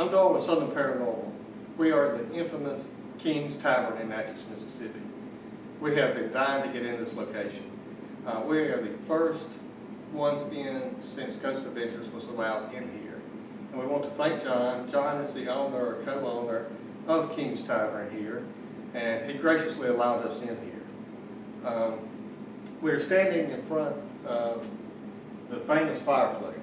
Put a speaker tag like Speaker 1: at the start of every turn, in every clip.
Speaker 1: I'm Doyle with Southern Paranormal. We are the infamous King's Tavern in Natchez, Mississippi. We have been dying to get in this location. We are the first ones in since Ghost Adventures was allowed in here. And we want to thank John. John is the owner or co-owner of King's Tavern here, and he graciously allowed us in here. We're standing in front of the famous fireplace.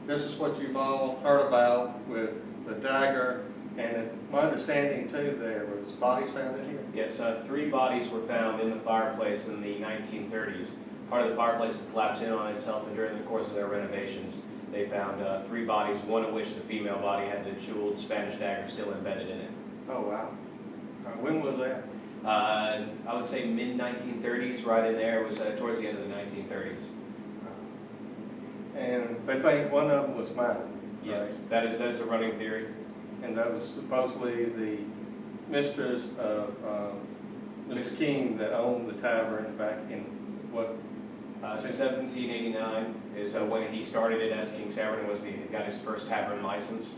Speaker 1: This is what you've all heard about with the dagger, and it's my understanding too there was bodies found in here?
Speaker 2: Yes, 3 bodies were found in the fireplace in the 1930s. Part of the fireplace had collapsed in on itself, and during the course of their renovations, they found 3 bodies, one of which the female body had the jeweled Spanish dagger still embedded in it.
Speaker 1: Oh, wow. When was that?
Speaker 2: I would say mid-1930s, right in there. It was towards the end of the 1930s.
Speaker 1: And they think one of them was Madeline.
Speaker 2: Yes,
Speaker 1: right?
Speaker 2: that is a running theory.
Speaker 1: And that was supposedly the mistress of Mr. King that owned the tavern back in what?
Speaker 2: 1789 is when he started it as King's Tavern, and got his first tavern license.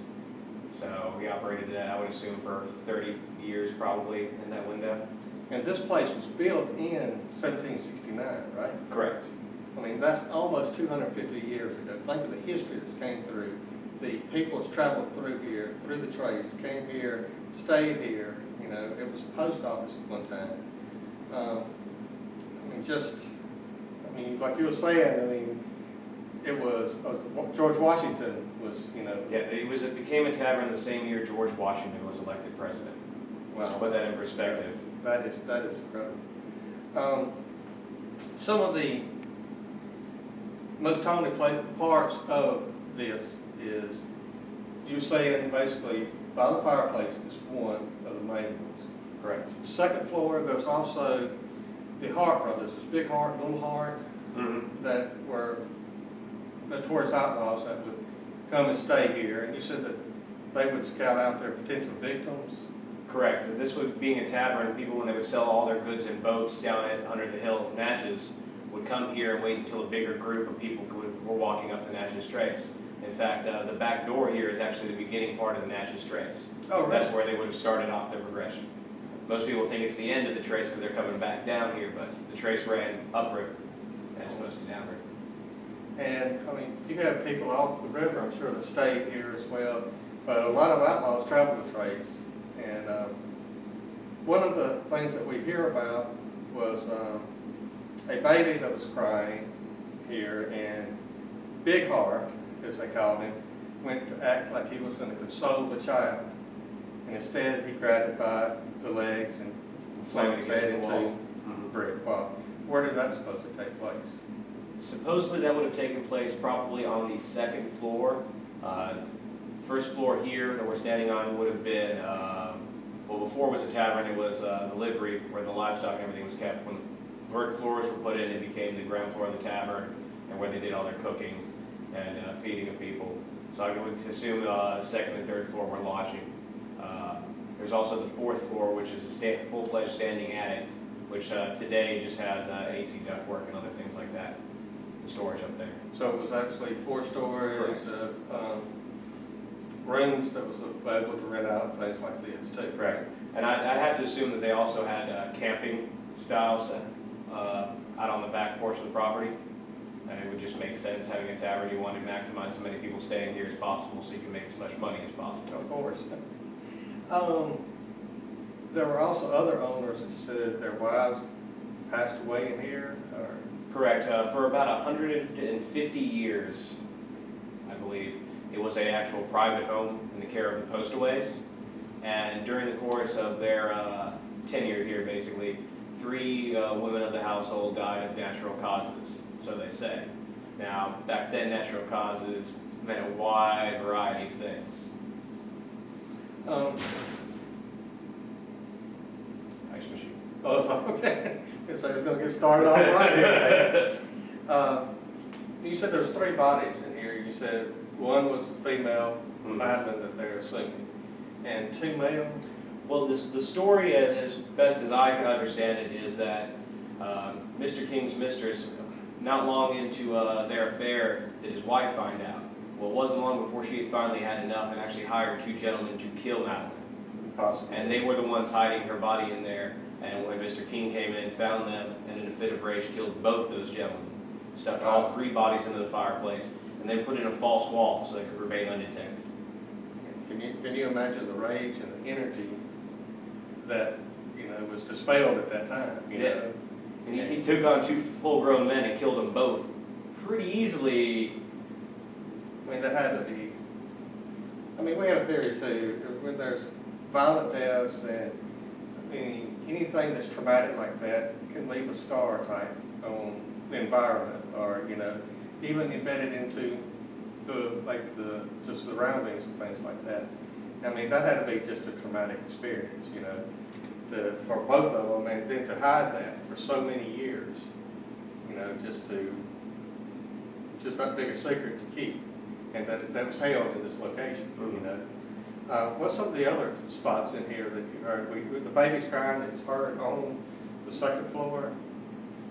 Speaker 2: So he operated it, I would assume, for 30 years probably in that window.
Speaker 1: And this place was built in 1769, right?
Speaker 2: Correct.
Speaker 1: I mean, that's almost 250 years ago. Think of the history that's came through. The people that's traveled through here, through the trades, came here, stayed here. You know, it was a post office at one time. Like you were saying, I mean, it was, George Washington was, you know.
Speaker 2: Yeah, it became a tavern the same year George Washington was elected president.
Speaker 1: Wow.
Speaker 2: To put that in perspective.
Speaker 1: That is incredible. Some of the most haunted parts of this is you saying basically by the fireplace is one of the main ones.
Speaker 2: Correct.
Speaker 1: The second floor, there's also the Hart brothers, this big Hart, little Hart, that were notorious outlaws that would come and stay here. And you said that they would scout out their potential victims.
Speaker 2: Correct. This would, being a tavern, people when they would sell all their goods in boats down under the hill of Natchez would come here and wait until a bigger group of people were walking up to Natchez Trace. In fact, the back door here is actually the beginning part of the Natchez Trace.
Speaker 1: Oh, really?
Speaker 2: That's where they would have started off their progression. Most people think it's the end of the trace because they're coming back down here, but the trace ran upriver as opposed to downriver.
Speaker 1: And, I mean, you have people off the river, I'm sure, that stayed here as well. But a lot of outlaws travel the trace. And one of the things that we hear about was a baby that was crying here, and Big Heart, as they called him, went to act like he was going to console the child. And instead, he grabbed it by the legs and slammed his head into a brick wall. Where did that supposed to take place?
Speaker 2: Supposedly that would have taken place probably on the 2nd floor. First floor here that we're standing on would have been, well, before it was a tavern, it was the livery where the livestock and everything was kept. When the work floors were put in, it became the ground floor of the tavern and where they did all their cooking and feeding of people. So I would assume 2nd and 3rd floor were lodging. There's also the 4th floor, which is a full-fledged standing attic, which today just has AC ductwork and other things like that. Storage up there.
Speaker 1: So it was actually 4 stories of rooms that was available to rent out, things like this too.
Speaker 2: Correct. And I'd have to assume that they also had camping styles out on the back portion of the property. And it would just make sense having a tavern. You want to maximize as many people staying here as possible so you can make as much money as possible.
Speaker 1: Of course. There were also other owners that you said their wives passed away in here? Or?
Speaker 2: Correct. For about 150 years, I believe, it was an actual private home in the care of the Postaways. And during the course of their tenure here, basically, 3 women of the household died of natural causes, so they say. Now, back then, natural causes meant a wide variety of things. Ice machine.
Speaker 1: Oh, it's okay. So it's going to get started off right here. You said there's 3 bodies in here. You said one was a female, Madeline, that they're assuming, and 2 male.
Speaker 2: Well, the story, as best as I can understand it, is that Mr. King's mistress, not long into their affair, did his wife find out Well, it wasn't long before she had finally had enough and actually hired 2 gentlemen to kill Madeline.
Speaker 1: Possible.
Speaker 2: And they were the ones hiding her body in there. And when Mr. King came in, found them, and in a fit of rage killed both those gentlemen. Stuffed all 3 bodies into the fireplace, and then put in a false wall so they could remain undetected.
Speaker 1: Can you imagine the rage and the energy that, you know, was dispelled at that time? You
Speaker 2: Yeah.
Speaker 1: know?
Speaker 2: And he took on 2 full-grown men and killed them both pretty easily.
Speaker 1: I mean, that had to be, I mean, we have a theory too, when there's violent deaths and, I mean, anything that's traumatic like that can leave a scar type on the environment, or, you know, even embedded into the surroundings and things like that. I mean, that had to be just a traumatic experience, you know, for both of them, and then to hide that for so many years, you know, just that big a secret to keep, and that was held in this location, you know. What's some of the other spots in here that you heard? The baby's crying, it's heard on the second floor?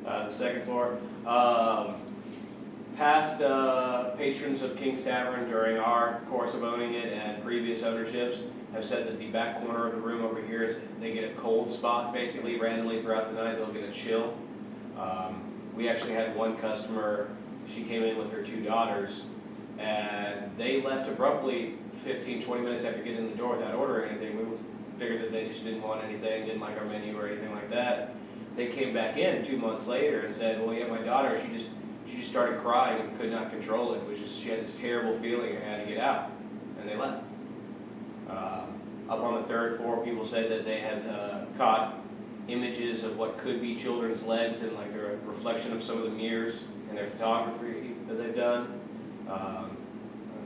Speaker 2: The second floor. Past patrons of King's Tavern during our course of owning it and previous ownerships have said that the back corner of the room over here is they get a cold spot basically randomly throughout the night. They'll get a chill. We actually had one customer, she came in with her 2 daughters, and they left abruptly 15, 20 minutes after getting in the door without ordering anything. We figured that they just didn't want anything, didn't like our menu or anything like that. They came back in 2 months later and said, well, yeah, my daughter, she just started crying and could not control it. It was just, she had this terrible feeling and had to get out, and they left. Up on the 3rd floor, people said that they had caught images of what could be children's legs and like the reflection of some of the mirrors in their photography that they've done.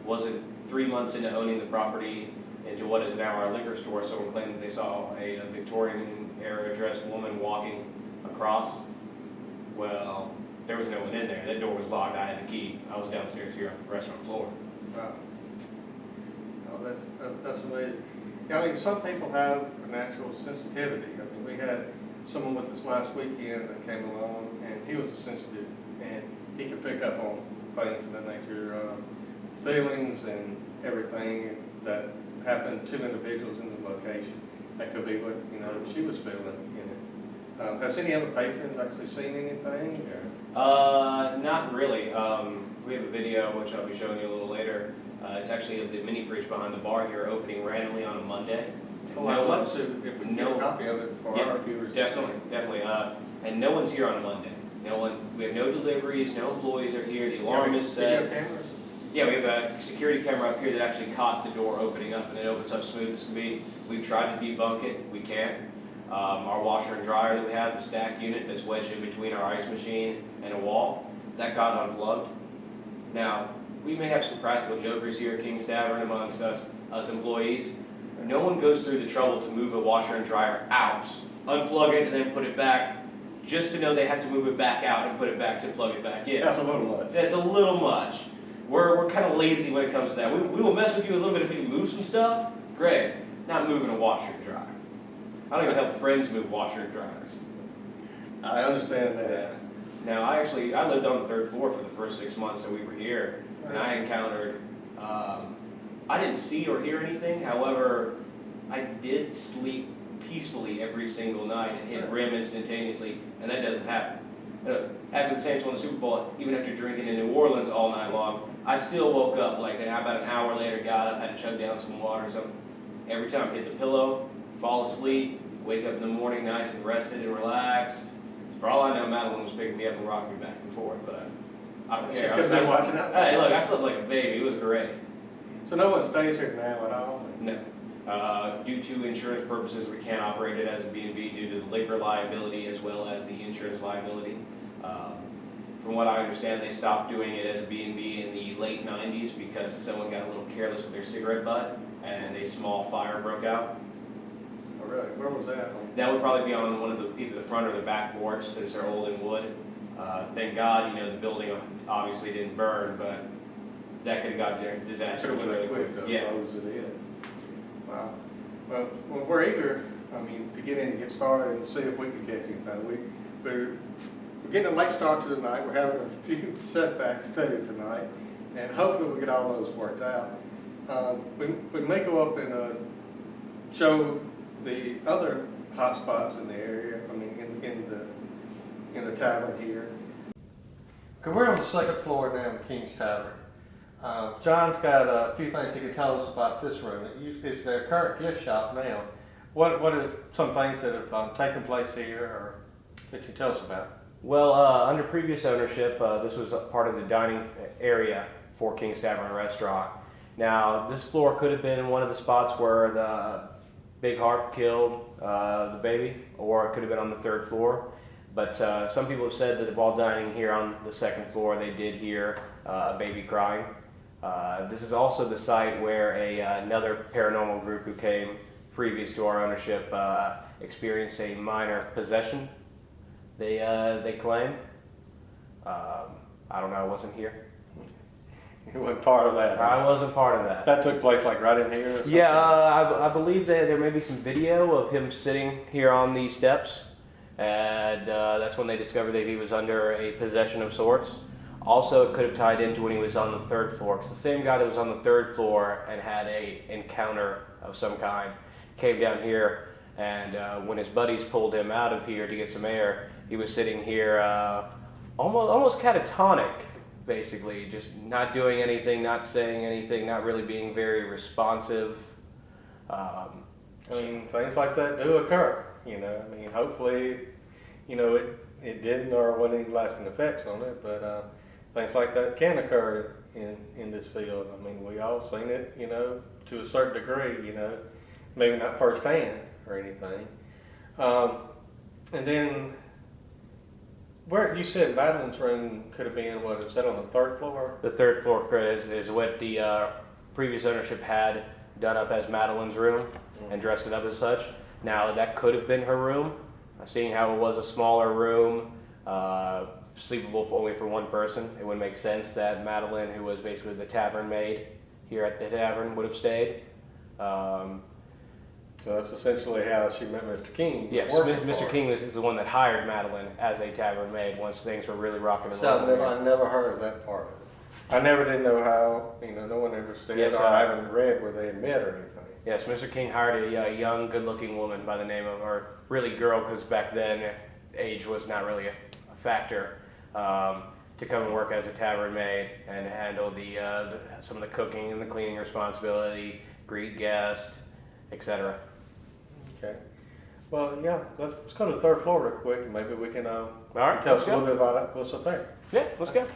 Speaker 2: Wasn't 3 months into owning the property into what is now our liquor store, someone claimed that they saw a Victorian-era dressed woman walking across. Well, there was no one in there. That door was locked. I had the key. I was downstairs here on the restaurant floor.
Speaker 1: Wow. Oh, that's amazing. Yeah, I mean, some people have a natural sensitivity. I mean, we had someone with us last weekend that came along, and he was a sensitive, and he could pick up on things of that nature, feelings and everything that happened to individuals in the location. That could be what, you know, she was feeling, you know. Has any other patrons actually seen anything? Or?
Speaker 2: Not really. We have a video, which I'll be showing you a little later. It's actually of the mini fridge behind the bar here opening randomly on a Monday.
Speaker 1: Oh, I'd love to, if we can get a copy of it for our viewers.
Speaker 2: Definitely. And no one's here on a Monday. No one. We have no deliveries, no employees are here. The alarm is set.
Speaker 1: Video cameras?
Speaker 2: Yeah, we have a security camera up here that actually caught the door opening up, and it opens up smooth as can be. We've tried to debunk it. We can't. Our washer and dryer that we have, the stack unit that's wedged in between our ice machine and a wall, that got unplugged. Now, we may have some practical jokers here at King's Tavern amongst us employees. No one goes through the trouble to move a washer and dryer out, unplug it, and then put it back, just to know they have to move it back out and put it back to plug it back in.
Speaker 1: That's a little much.
Speaker 2: That's a little much. We're kind of lazy when it comes to that. We will mess with you a little bit if we can move some stuff. Great. Not moving a washer and dryer. I don't even help friends move washer and dryers.
Speaker 1: I understand that.
Speaker 2: Yeah. Now, I lived on the 3rd floor for the first 6 months that we were here, and I encountered, I didn't see or hear anything. However, I did sleep peacefully every single night and hit REM instantaneously, and that doesn't happen. After the Saints won the Super Bowl, even after drinking in New Orleans all night long, I still woke up like about an hour later, got up, had to chug down some water or something. Every time, hit the pillow, fall asleep, wake up in the morning nice and rested and relaxed. For all I know, Madeline was picking me up and rocking me back and forth, but I don't care.
Speaker 1: Because they're watching out.
Speaker 2: Hey, look, I slept like a baby. It was great.
Speaker 1: So no one stays here now at all?
Speaker 2: No. Due to insurance purposes, we can't operate it as a B&B due to the liquor liability as well as the insurance liability. From what I understand, they stopped doing it as a B&B in the late 90s because someone got a little careless with their cigarette butt and a small fire broke out.
Speaker 1: Oh, really? Where was that?
Speaker 2: That would probably be on one of either the front or the back porch since they're old and wood. Thank God, the building obviously didn't burn, but that could have got disastrous really quick.
Speaker 1: Yeah. Close it is. Wow. Well, we're eager, to get in and get started and see if we can catch anything. We're getting a late start to tonight. We're having a few setbacks too tonight. and hopefully we'll get all those worked out. We may go up and show the other hot spots in the area, I mean, in the tavern here. Okay, we're on the second floor now in the King's Tavern. John's got a few things he can tell us about this room. It's their current gift shop now. What is some things that have taken place here, or that you tell us about?
Speaker 2: Well, under previous ownership, this was a part of the dining area for King's Tavern Restaurant. Now, this floor could have been one of the spots where the big harp killed the baby, or it could have been on the third floor. But some people have said that while dining here on the second floor, they did hear a baby crying. This is also the site where another paranormal group who came previous to our ownership experienced a minor possession, they claim. I don't know, I wasn't here.
Speaker 1: You weren't part of that.
Speaker 2: I wasn't part of that.
Speaker 1: That took place like right in here or something?
Speaker 2: Yeah, I believe that there may be some video of him sitting here on these steps, and that's when they discovered that he was under a possession of sorts. Also, it could have tied into when he was on the third floor, because the same guy that was on the third floor and had a encounter of some kind came down here, and when his buddies pulled him out of here to get some air, he was sitting here almost catatonic, basically, just not doing anything, not saying anything, not really being very responsive.
Speaker 1: I mean, things like that do occur, you know. I mean, hopefully, you know, it didn't or wasn't any lasting effects on it, but things like that can occur in this field. I mean, we all seen it, you know, to a certain degree, you know, maybe not firsthand or anything. And then, where you said Madeline's room could have been, what, is that on the third floor?
Speaker 2: The third floor is what the previous ownership had done up as Madeline's room and dressed it up as such. Now, that could have been her room, seeing how it was a smaller room, sleepable only for one person. It would make sense that Madeline, who was basically the tavern maid here at the tavern, would have stayed.
Speaker 1: So that's essentially how she met Mr. King.
Speaker 2: Yes, Mr. King was the one that hired Madeline as a tavern maid once things were really rocking and rolling.
Speaker 1: I never heard of that part of it. I never did know how, you know, no one ever said,
Speaker 2: yes,
Speaker 1: or I haven't read where they had met or anything.
Speaker 2: Yes, Mr. King hired a young, good-looking woman by the name of, or really girl, because back then age was not really a factor, to come and work as a tavern maid and handle some of the cooking and the cleaning responsibility, greet guests, etc.
Speaker 1: Okay. Well, yeah, let's go to the third floor real quick, and maybe we can
Speaker 2: All right,
Speaker 1: tell us a little bit about what's up there.
Speaker 2: Yeah, let's go.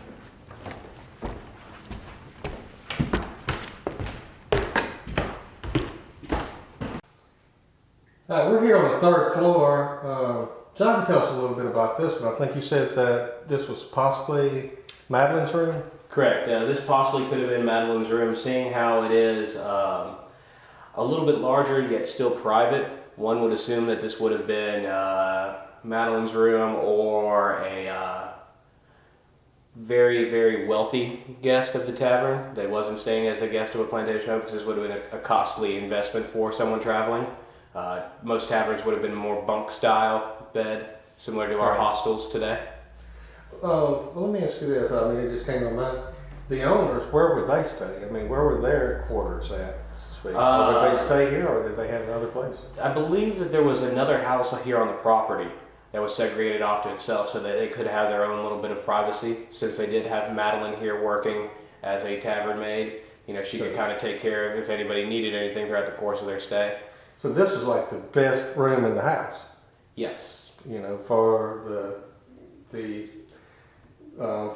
Speaker 1: We're here on the third floor. John, tell us a little bit about this one. I think you said that this was possibly Madeline's room?
Speaker 2: Correct. This possibly could have been Madeline's room, seeing how it is a little bit larger yet still private. One would assume that this would have been Madeline's room or a very, very wealthy guest of the tavern that wasn't staying as a guest of a plantation home, because this would have been a costly investment for someone traveling. Most taverns would have been more bunk style bed, similar to our hostels today.
Speaker 1: Well, let me ask you this. I mean, it just came to mind. The owners, where would they stay? I mean, where were their quarters at, so to speak? Or would they stay here, or did they have another place?
Speaker 2: I believe that there was another house here on the property that was segregated off to itself, so that they could have their own little bit of privacy. Since they did have Madeline here working as a tavern maid, you know, she could kind of take care of if anybody needed anything throughout the course of their stay.
Speaker 1: So this is like the best room in the house.
Speaker 2: Yes.
Speaker 1: You know, for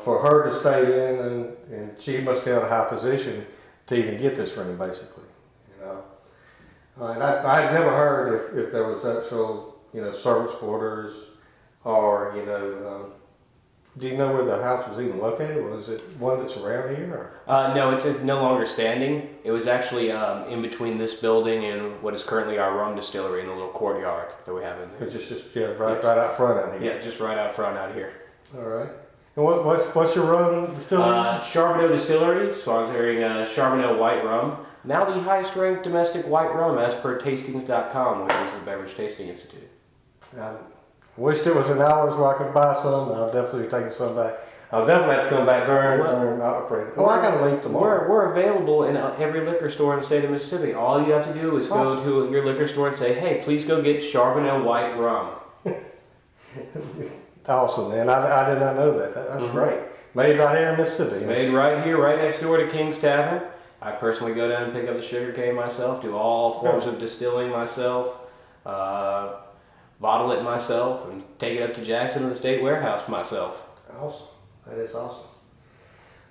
Speaker 1: for her to stay in, and she must have a high position to even get this room, basically. You know, and I'd never heard if there was actual, you know, servants' quarters, or you know, do you know where the house was even located? Was it one that's around here? Or?
Speaker 2: No, it's no longer standing. It was actually in between this building and what is currently our rum distillery in the little courtyard that we have in there.
Speaker 1: It's just right out front out here.
Speaker 2: Yeah, just right out front out here.
Speaker 1: All right. And what's your rum distillery?
Speaker 2: Charbonneau Distillery, sponsoring Charbonneau White Rum. Now the highest ranked domestic white rum as per tastings.com, which is the Beverage Tasting Institute.
Speaker 1: I wished it was in hours where I could buy some. I'll definitely be taking some back. I'll definitely have to come back during operating. Oh, I got a link tomorrow.
Speaker 2: We're available in every liquor store in the state of Mississippi. All you have to do is go to your liquor store and say, hey, please go get Charbonnet white rum.
Speaker 1: Awesome, man. I did not know that. That's great. Made right here in Mississippi.
Speaker 2: Made right here, right next door to King's Tavern. I personally go down and pick up the sugar cane myself, do all forms of distilling myself, bottle it myself, and take it up to Jackson to the state warehouse myself.
Speaker 1: Awesome. That is awesome.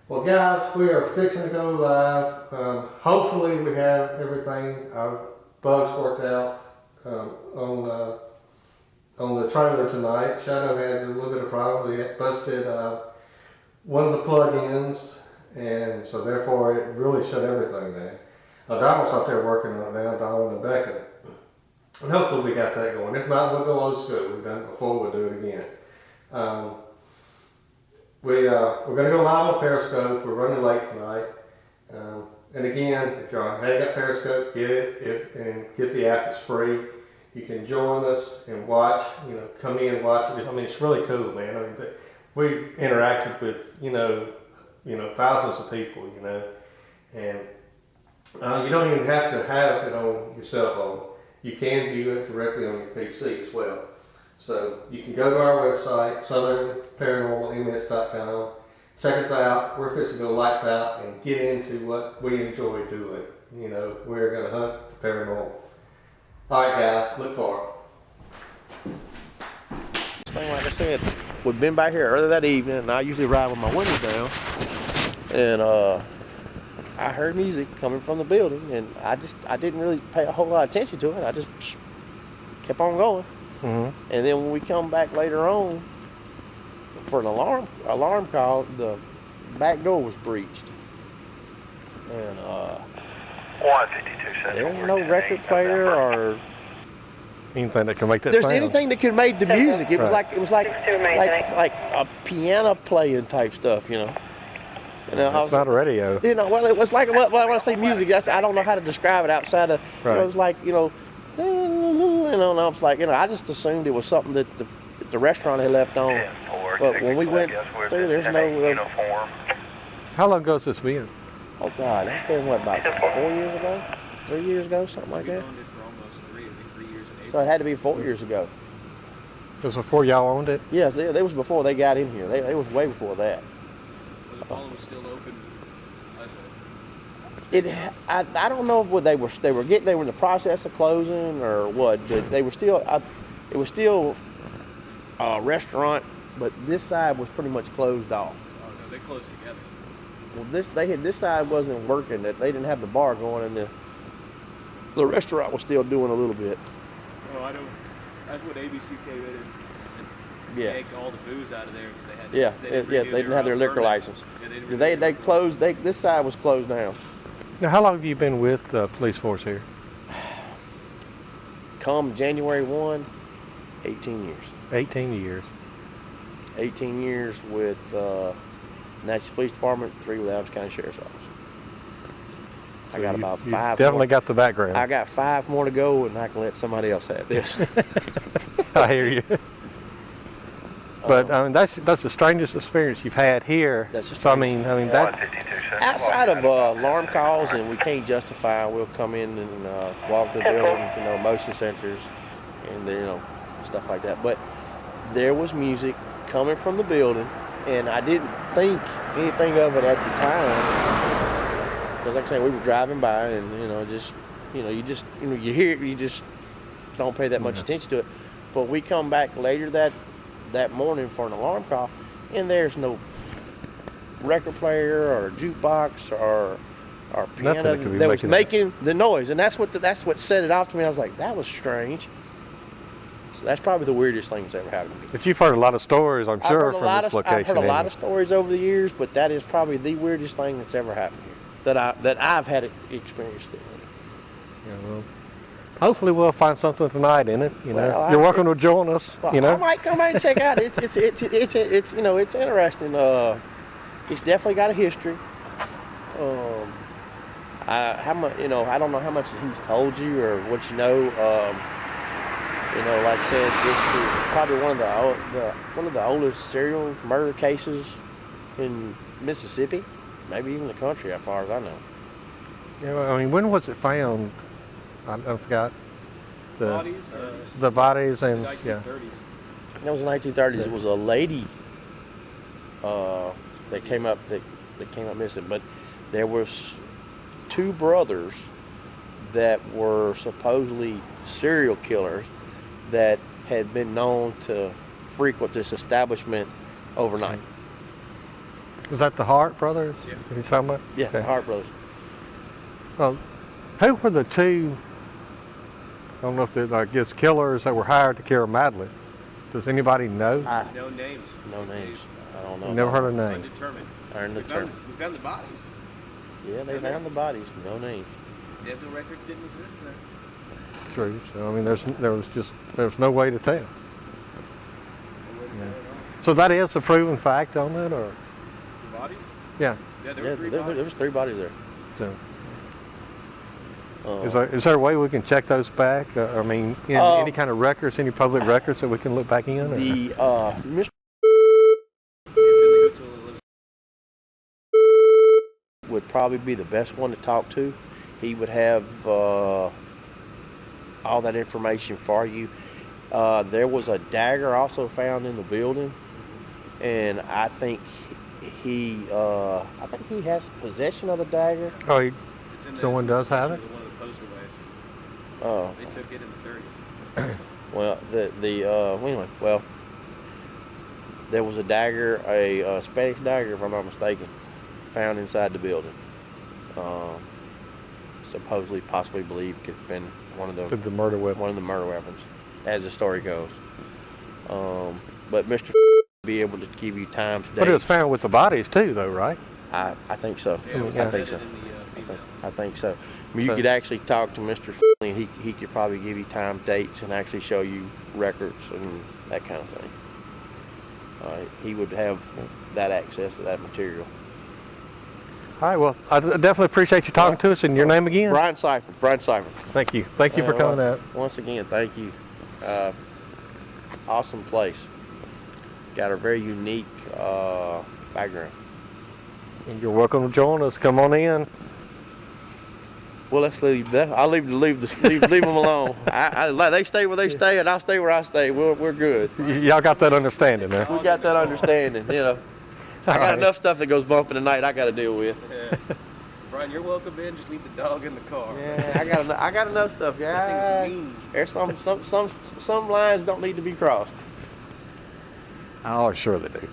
Speaker 1: Well, guys, we are fixing to go live. Hopefully, we have everything, our bugs worked out on the trailer tonight. Shadow had a little bit of problem. We had busted one of the plug-ins, and so therefore it really shut everything down. Donald's out there working on it now, Donald and Becca. And hopefully we got that going. If not, we'll go old school. We've done it before, we'll do it again. We're going to go live on Periscope. We're running late tonight. And again, if y'all haven't got Periscope, get it and get the app. It's free. You can join us and watch, come in and watch it. I mean, it's really cool, man. I mean, we interacted with, thousands of people, and you don't even have to have it on your cell phone. You can view it directly on your PC as well. So you can go to our website, southernparanormalms.com. Check us out. We're fixing to go lights out and get into what we enjoy doing. We're going to hunt the paranormal. All right, guys, look for it.
Speaker 3: Like I said, we've been back here earlier that evening, and I usually ride with my windows down. And I heard music coming from the building, and I didn't really pay a whole lot of attention to it. I just kept on going. Mm-hmm. And then when we come back later on for an alarm call, the back door was breached. And
Speaker 4: 152
Speaker 3: there was no record player or
Speaker 1: anything that can make that
Speaker 3: there's
Speaker 1: sound.
Speaker 3: anything that could make the music. It was
Speaker 1: Right.
Speaker 3: like a piano playing type stuff,
Speaker 1: It's not a radio.
Speaker 3: Well, it was like when I say music, I don't know how to describe it outside of.
Speaker 1: Right.
Speaker 3: It was like and I was like, I just assumed it was something that the restaurant had left on. But when we went through, there's no
Speaker 4: uniform.
Speaker 1: How long ago has this been?
Speaker 3: Oh God, that's been about 4 years ago, 3 years ago, something like that. So it had to be 4 years ago.
Speaker 1: It was before y'all owned it?
Speaker 3: Yes, they was before they got in here. They was way before that.
Speaker 2: The ball was still open.
Speaker 3: I don't know if they were in the process of closing or what. They were still. It was still a restaurant, but this side was pretty much closed off.
Speaker 2: Oh no, they closed together.
Speaker 3: Well, this side wasn't working. That they didn't have the bar going, and the restaurant was still doing a little bit.
Speaker 2: Oh, I know. That's what ABC came in and yanked all the booze out of there because they had.
Speaker 3: They didn't have their liquor
Speaker 2: permit.
Speaker 3: license.
Speaker 2: Yeah,
Speaker 3: They closed. This side was closed down.
Speaker 1: Now, how long have you been with the police force here?
Speaker 3: Come January 1, 18 years.
Speaker 1: 18 years.
Speaker 3: 18 years with Natchez Police Department, 3 with Adams County Sheriff's Office. I got about 5 more.
Speaker 1: Definitely got the background.
Speaker 3: I got 5 more to go, and I can let somebody else have this.
Speaker 1: I hear you. But I mean, that's the strangest experience you've had here.
Speaker 3: That's the
Speaker 1: so I mean that.
Speaker 3: Outside of alarm calls, and we can't justify, we'll come in and walk the building, motion sensors, and stuff like that. But there was music coming from the building, and I didn't think anything of it at the time. Because like I say, we were driving by, and you hear it, you just don't pay that much attention to it. But we come back later that morning for an alarm call, and there's no record player or jukebox or piano that was making the noise, and that's what set it off to me. I was like, that was strange. So that's probably the weirdest thing that's ever happened to me.
Speaker 1: But you've heard a lot of stories, I'm sure, from this location.
Speaker 3: I've heard a lot of stories over the years, but that is probably the weirdest thing that's ever happened here that I've had experienced it.
Speaker 1: Yeah, well, hopefully we'll find something tonight in it.
Speaker 3: Well,
Speaker 1: you're welcome to join us.
Speaker 3: Well, I might come out and check it out. It's interesting. It's definitely got a history. I don't know how much he's told you or what you know. Like I said, this is probably one of the oldest serial murder cases in Mississippi, maybe even the country, as far as I know.
Speaker 4: Yeah, I mean, when was it found? I forgot.
Speaker 2: Bodies,
Speaker 4: The bodies and, yeah.
Speaker 2: 1930s.
Speaker 3: That was the 1930s. It was a lady that came up missing, but there was two brothers that were supposedly serial killers that had been known to frequent this establishment overnight.
Speaker 4: Was that the Hart brothers?
Speaker 2: Yeah.
Speaker 4: You talking about?
Speaker 3: Yeah,
Speaker 4: Okay.
Speaker 3: the Hart brothers.
Speaker 4: Well, who were the two, I don't know if they're, I guess, killers that were hired to kill Madeline? Does anybody know?
Speaker 2: No names.
Speaker 3: No names. I don't know.
Speaker 4: Never heard of names.
Speaker 2: Undetermined.
Speaker 3: Undetermined.
Speaker 2: We found the bodies.
Speaker 3: Yeah, they found the bodies. No names.
Speaker 2: Dental records didn't exist then.
Speaker 4: True. So I mean, there's no way to tell. Yeah. So that is a proven fact on it, or?
Speaker 2: The bodies?
Speaker 4: Yeah.
Speaker 2: Yeah, there
Speaker 3: Yeah,
Speaker 2: were three
Speaker 3: there
Speaker 2: bodies.
Speaker 3: was 3 bodies there.
Speaker 4: So
Speaker 3: Uh,
Speaker 4: is there a way we can check those back? I mean, in any kind of records, any public records that we can look back in? Or?
Speaker 3: the Mr. would probably be the best one to talk to. He would have all that information for you. There was a dagger also found in the building, and I think he has possession of the dagger.
Speaker 4: Oh, someone does have it?
Speaker 2: One of the posterways.
Speaker 3: Oh,
Speaker 2: They took it in the 30s.
Speaker 3: well, anyway, well, there was a dagger, a Spanish dagger, if I'm not mistaken, found inside the building. Supposedly, possibly believed could have been one of
Speaker 4: The murder weapon.
Speaker 3: one of the murder weapons, as the story goes. But Mr. be able to give you times, dates.
Speaker 4: But it was found with the bodies too, though, right?
Speaker 3: I think so.
Speaker 4: Yeah.
Speaker 3: I think so.
Speaker 2: In the female.
Speaker 3: I think so. I mean, you
Speaker 4: So-
Speaker 3: could actually talk to Mr. and he could probably give you time, dates, and actually show you records and that kind of thing. He would have that access to that material.
Speaker 4: All right. Well, I definitely appreciate you talking to us. And your name again?
Speaker 3: Brian Seifert.
Speaker 4: Thank you. Thank you for coming out.
Speaker 3: Once again, thank you. Awesome place. Got a very unique background.
Speaker 4: And you're welcome to join us. Come on in.
Speaker 3: Well, let's leave that. I'll leave them alone. They stay where they stay, and I'll stay where I stay. We're good.
Speaker 4: Y'all got that understanding, man.
Speaker 3: We got that understanding, you know. I got enough stuff that goes bumping tonight I got to deal with.
Speaker 2: Yeah. Brian, you're welcome in. Just leave the dog in the car.
Speaker 3: Yeah, I got enough stuff. Yeah,
Speaker 2: That thing's mean.
Speaker 3: there's some lines don't need to be crossed.
Speaker 4: Oh, sure they do.